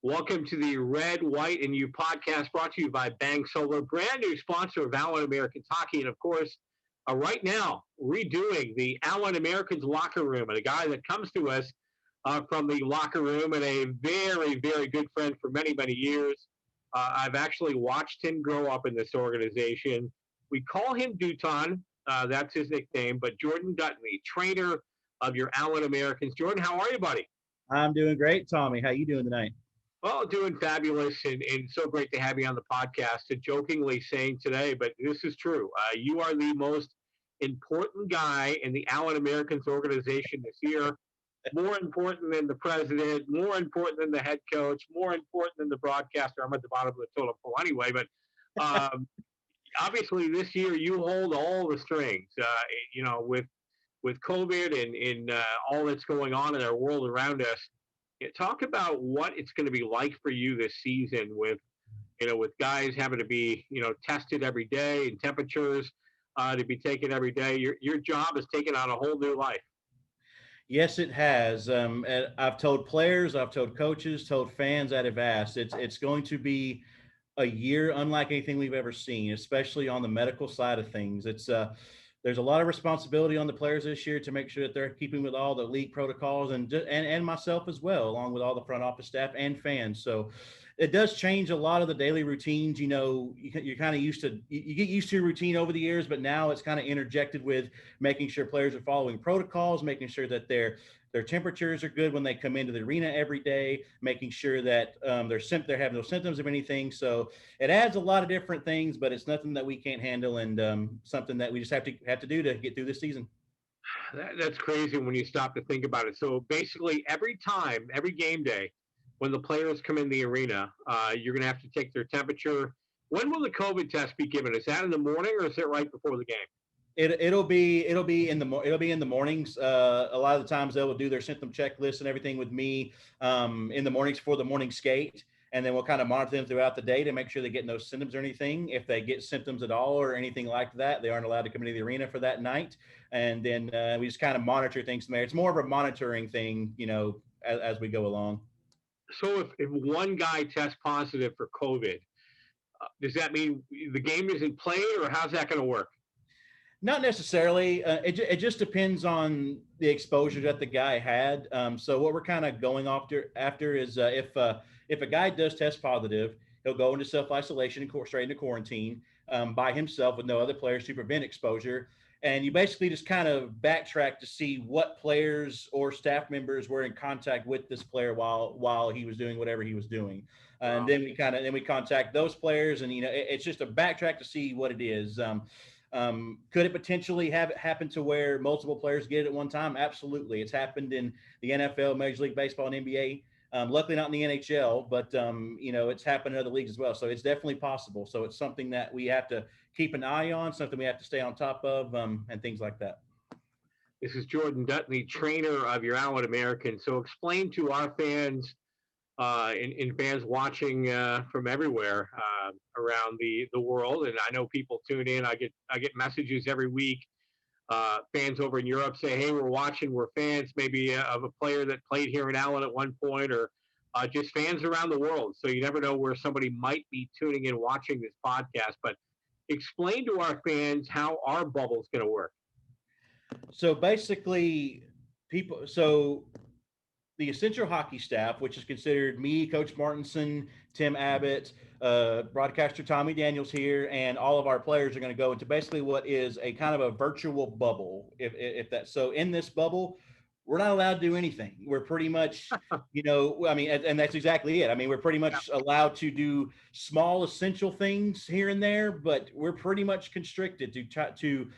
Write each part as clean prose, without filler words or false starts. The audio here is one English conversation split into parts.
Welcome to the Red, White, and You podcast brought to you by Bang Solar, brand new sponsor of Allen Americans Hockey. And of course, right now, redoing the Allen Americans locker room. And a guy that comes to us from the locker room and a very, very good friend for many, many years. I've actually watched him grow up in this organization. We call him Dutton. That's his nickname. But Jordan Dutton, the trainer of your Allen Americans. Jordan, how are you, buddy? I'm doing great, Tommy. How you doing tonight? Well, doing fabulous and so great to have you on the podcast. To jokingly saying today, but this is true. You are the most important guy in the Allen Americans organization this year. More important than the president, more important than the head coach, more important than the broadcaster. I'm at the bottom of the totem pole anyway, but um, obviously this year you hold all the strings. With COVID and all that's going on in our world around us. Talk about what it's going to be like for you this season with guys having to be tested every day and temperatures to be taken every day. Your job has taken on a whole new life. Yes, it has. And I've told players, I've told coaches, told fans that have asked. It's going to be a year unlike anything we've ever seen, especially on the medical side of things. It's There's a lot of responsibility on the players this year to make sure that they're keeping with all the league protocols and myself as well, along with all the front office staff and fans. So it does change a lot of the daily routines. You're kind of used to you get used to routine over the years, but now it's kind of interjected with making sure players are following protocols, making sure that their temperatures are good when they come into the arena every day, making sure that they're having no symptoms of anything. So it adds a lot of different things, but it's nothing that we can't handle, and something that we just have to do to get through this season. That's crazy when you stop to think about it. So basically, every time, every game day, when the players come in the arena, you're going to have to take their temperature. When will the COVID test be given? Is that in the morning or is it right before the game? It'll be in the mornings. A lot of the times they will do their symptom checklist and everything with me in the mornings for the morning skate, and then we'll kind of monitor them throughout the day to make sure they get no symptoms or anything. If they get symptoms at all or anything like that, they aren't allowed to come into the arena for that night. And then we just kind of monitor things from there. It's more of a monitoring thing, as we go along. So if one guy tests positive for COVID, does that mean the game isn't played, or how's that going to work? Not necessarily. It just depends on the exposure that the guy had. So what we're kind of going after is if a guy does test positive, he'll go into self isolation and straight into quarantine by himself with no other players to prevent exposure. And you basically just kind of backtrack to see what players or staff members were in contact with this player while he was doing whatever he was doing. And Wow. then we contact those players, and it's just a backtrack to see what it is. Could it potentially have it happen to where multiple players get it at one time? Absolutely. It's happened in the NFL, Major League Baseball, and NBA. Luckily, not in the NHL, but it's happened in other leagues as well. So it's definitely possible. So it's something that we have to keep an eye on, something we have to stay on top of, and things like that. This is Jordan Dutton, the trainer of your Allen Americans. So explain to our fans and fans watching from everywhere around the world. And I know people tune in. I get messages every week. Fans over in Europe say, "Hey, we're watching. We're fans, maybe of a player that played here in Allen at one point, or just fans around the world." So you never know where somebody might be tuning in, watching this podcast. But explain to our fans how our bubble is going to work. So basically, so the essential hockey staff, which is considered me, Coach Martinson, Tim Abbott, broadcaster Tommy Daniels here, and all of our players are going to go into basically what is a kind of a virtual bubble. If that so, in this bubble, we're not allowed to do anything. We're pretty much, I mean, and that's exactly it. I mean, we're pretty much allowed to do small essential things here and there, but we're pretty much constricted to try to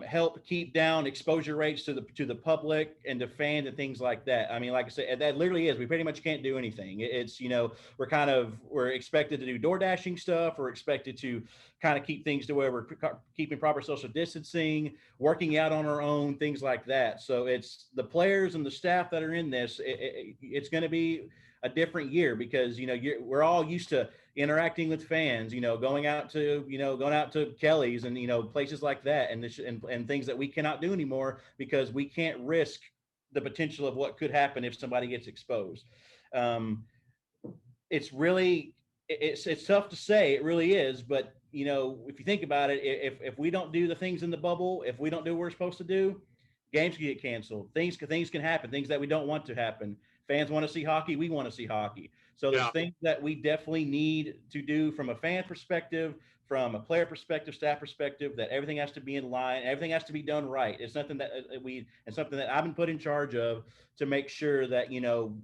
help keep down exposure rates to the public and to fans and things like that. I mean, like I said, that literally is. We pretty much can't do anything. It's we're expected to do door dashing stuff. We're expected to kind of keep things to where we're keeping proper social distancing, working out on our own, things like that. So it's the players and the staff that are in this. It's going to be a different year because we're all used to interacting with fans, going out to Kelly's and places like that, and things that we cannot do anymore because we can't risk the potential of what could happen if somebody gets exposed. Um, it's really it's tough to say. It really is, but if you think about it, if we don't do the things in the bubble, if we don't do what we're supposed to do, games can get canceled. Things can happen. Things that we don't want to happen. Fans want to see hockey. We want to see hockey. So there's Yeah. things that we definitely need to do from a fan perspective, from a player perspective, staff perspective. That everything has to be in line. Everything has to be done right. It's something that and something that I've been put in charge of to make sure that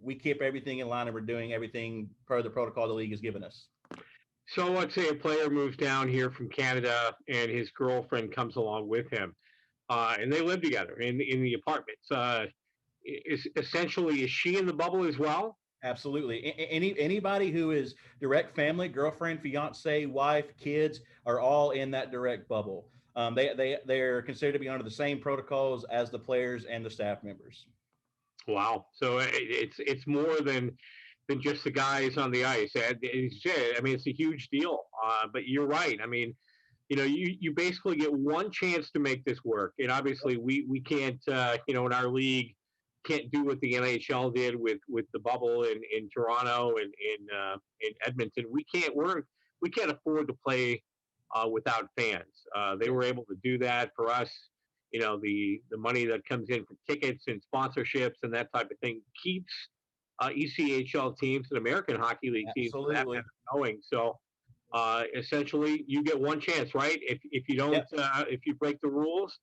we keep everything in line and we're doing everything per the protocol the league has given us. So let's say a player moves down here from Canada and his girlfriend comes along with him, and they live together in the apartments. Is she in the bubble as well? Absolutely. Anybody who is direct family, girlfriend, fiance, wife, kids are all in that direct bubble. They're considered to be under the same protocols as the players and the staff members. Wow. So it's more than just the guys on the ice. I mean, it's a huge deal. But you're right. I mean, you basically get one chance to make this work, and obviously we can't, in our league, can't do what the NHL did with the bubble in Toronto and in Edmonton. We can't afford to play without fans. They were able to do that for us. The money that comes in from tickets and sponsorships and that type of thing keeps ECHL teams and American Hockey League teams for that matter Absolutely. going. So essentially, you get one chance, right? If you don't, Yep. if you break the rules,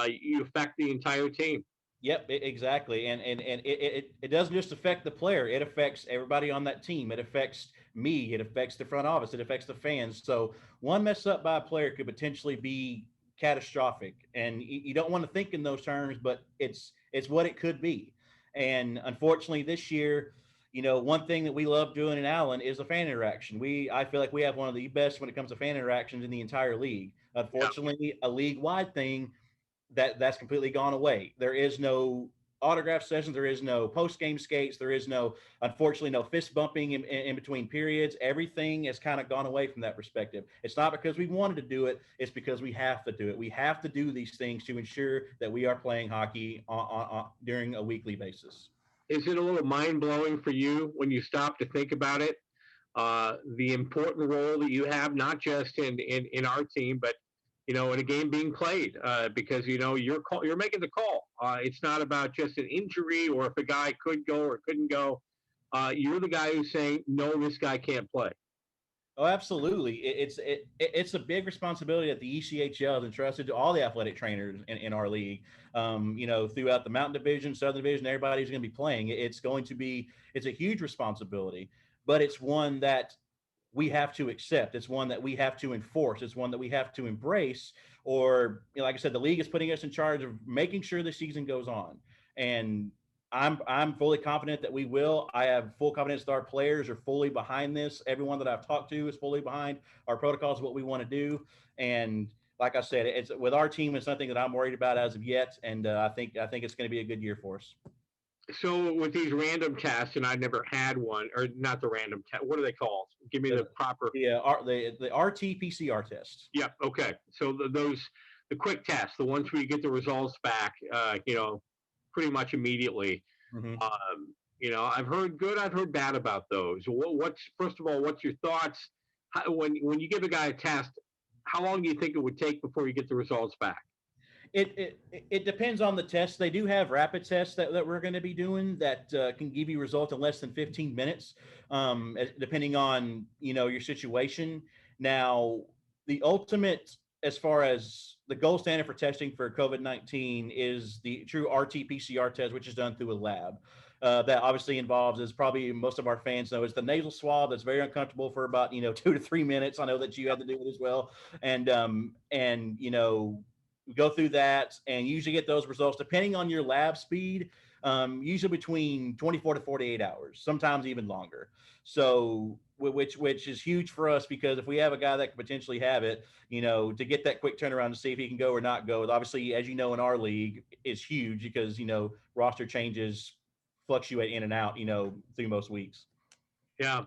you affect the entire team. Yep, exactly. And it doesn't just affect the player, it affects everybody on that team. It affects me, it affects the front office, it affects the fans. So one mess up by a player could potentially be catastrophic. And you don't want to think in those terms, but it's what it could be. And unfortunately this year, one thing that we love doing in Allen is the fan interaction. I feel like we have one of the best when it comes to fan interactions in the entire league. Yeah. Unfortunately, a league wide thing that's completely gone away. There is no autograph sessions. There is no post game skates. There is no, unfortunately, no fist bumping in between periods. Everything has kind of gone away from that perspective. It's not because we wanted to do it. It's because we have to do it. We have to do these things to ensure that we are playing hockey during a weekly basis. Is it a little mind blowing for you when you stop to think about it? The important role that you have, not just in our team, but in a game being played, because you're making the call. It's not about just an injury or if a guy could go or couldn't go. You're the guy who's saying no, this guy can't play. Oh, absolutely. It's a big responsibility that the ECHL has entrusted to all the athletic trainers in our league. Throughout the Mountain Division, Southern Division, everybody's going to be playing. It's a huge responsibility, but it's one that we have to accept. It's one that we have to enforce. It's one that we have to embrace. Or, like I said, the league is putting us in charge of making sure the season goes on. And I'm fully confident that we will. I have full confidence that our players are fully behind this. Everyone that I've talked to is fully behind our protocols, what we want to do. And like I said, it's with our team. It's something that I'm worried about as of yet. And I think it's going to be a good year for us. So with these random tests, and I've never had one, or not the random test. What are they called? Give me the proper. The RT-PCR test. Yeah. Okay. So the quick tests, the ones where you get the results back, pretty much immediately. Mm-hmm. I've heard good, I've heard bad about those. What's first of all, what's your thoughts? When you give a guy a test, how long do you think it would take before you get the results back? It depends on the test. They do have rapid tests that we're going to be doing that can give you results in less than 15 minutes, depending on your situation. Now, the ultimate, as far as the gold standard for testing for COVID-19, is the true RT-PCR test, which is done through a lab. That obviously involves, as probably most of our fans know, is the nasal swab that's very uncomfortable for about 2 to 3 minutes. I know that you had to do it as well, and we go through that and usually get those results depending on your lab speed, usually between 24 to 48 hours, sometimes even longer. So which is huge for us, because if we have a guy that could potentially have it, to get that quick turnaround to see if he can go or not go, obviously, as you know, in our league, is huge because roster changes fluctuate in and out through most weeks. Yeah,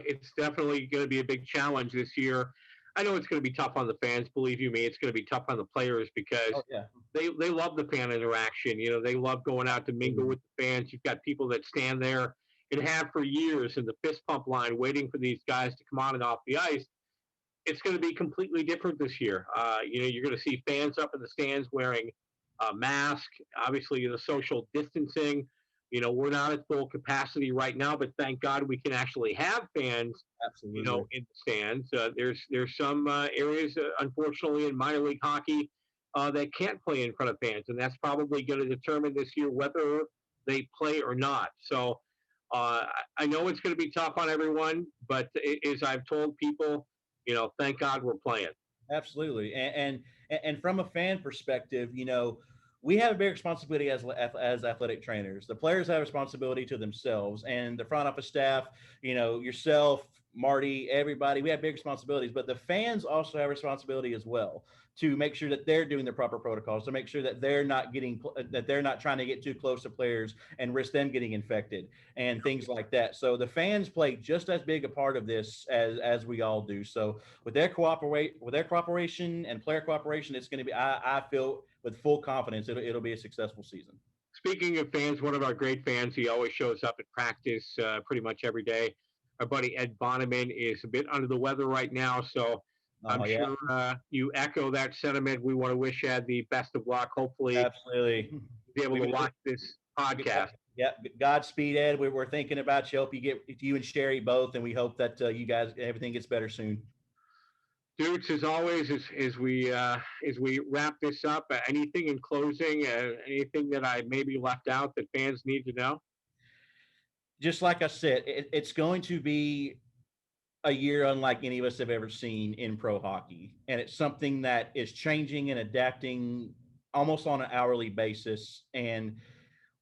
it's definitely going to be a big challenge this year. I know it's going to be tough on the fans. Believe you me, it's going to be tough on the players because Oh yeah. they love the fan interaction. They love going out to mingle with the fans. You've got people that stand there and have for years in the fist pump line waiting for these guys to come on and off the ice, it's going to be completely different this year. You're going to see fans up in the stands wearing a mask, obviously the social distancing. We're not at full capacity right now, but thank God we can actually have fans, Absolutely. in the stands. There's some areas, unfortunately, in minor league hockey that can't play in front of fans, and that's probably going to determine this year whether they play or not. So I know it's going to be tough on everyone, but as I've told people, thank God we're playing. Absolutely. And from a fan perspective, we have a big responsibility as athletic trainers. The players have responsibility to themselves, and the front office staff, yourself, Marty, everybody, we have big responsibilities, but the fans also have responsibility as well to make sure that they're doing the proper protocols, to make sure that they're not trying to get too close to players and risk them getting infected and things like that. So the fans play just as big a part of this as we all do. So with their cooperation and player cooperation, it's going to be, I feel with full confidence, it'll be a successful season. Speaking of fans, one of our great fans, he always shows up at practice pretty much every day. Our buddy Ed Bonneman is a bit under the weather right now, so I'm Oh yeah, sure you echo that sentiment. We want to wish Ed the best of luck. Hopefully, absolutely. be able to watch this podcast. Yeah, Godspeed, Ed. We're thinking about you. Hope you and Sherry both, and we hope that you guys everything gets better soon. Dudes, as always, as we wrap this up, anything in closing, anything that I maybe left out that fans need to know? Just like I said, it's going to be a year unlike any of us have ever seen in pro hockey. And it's something that is changing and adapting almost on an hourly basis. And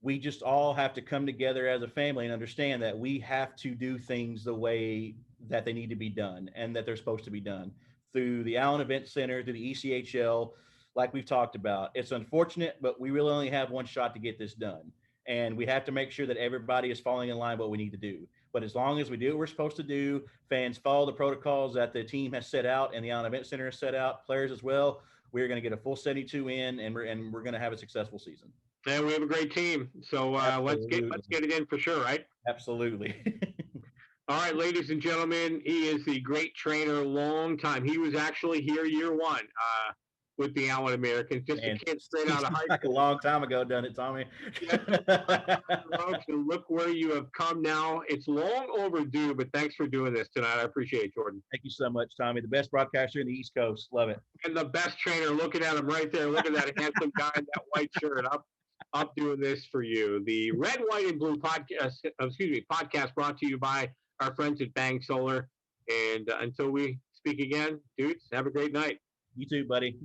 we just all have to come together as a family and understand that we have to do things the way that they need to be done and that they're supposed to be done through the Allen Event Center, through the ECHL, like we've talked about. It's unfortunate, but we really only have one shot to get this done. And we have to make sure that everybody is following in line what we need to do. But as long as we do what we're supposed to do, fans follow the protocols that the team has set out and the Allen Event Center has set out, players as well, we're going to get a full 72 in, and we're going to have a successful season. And we have a great team, so let's get it in for sure, right? Absolutely. All right, ladies and gentlemen, he is the great trainer, long time. He was actually here year one with the Allen Americans, just Man, a kid straight out of high like a school. long time ago, done it, Tommy. Folks, and look where you have come now. It's long overdue, but thanks for doing this tonight. I appreciate it, Jordan. Thank you so much, Tommy. The best broadcaster in the East Coast. Love it. And the best trainer, looking at him right there. Look at that handsome guy in that white shirt. Up doing this for you. The Red, White, and Blue podcast brought to you by our friends at Bang Solar. And until we speak again, dudes, have a great night. You too, buddy.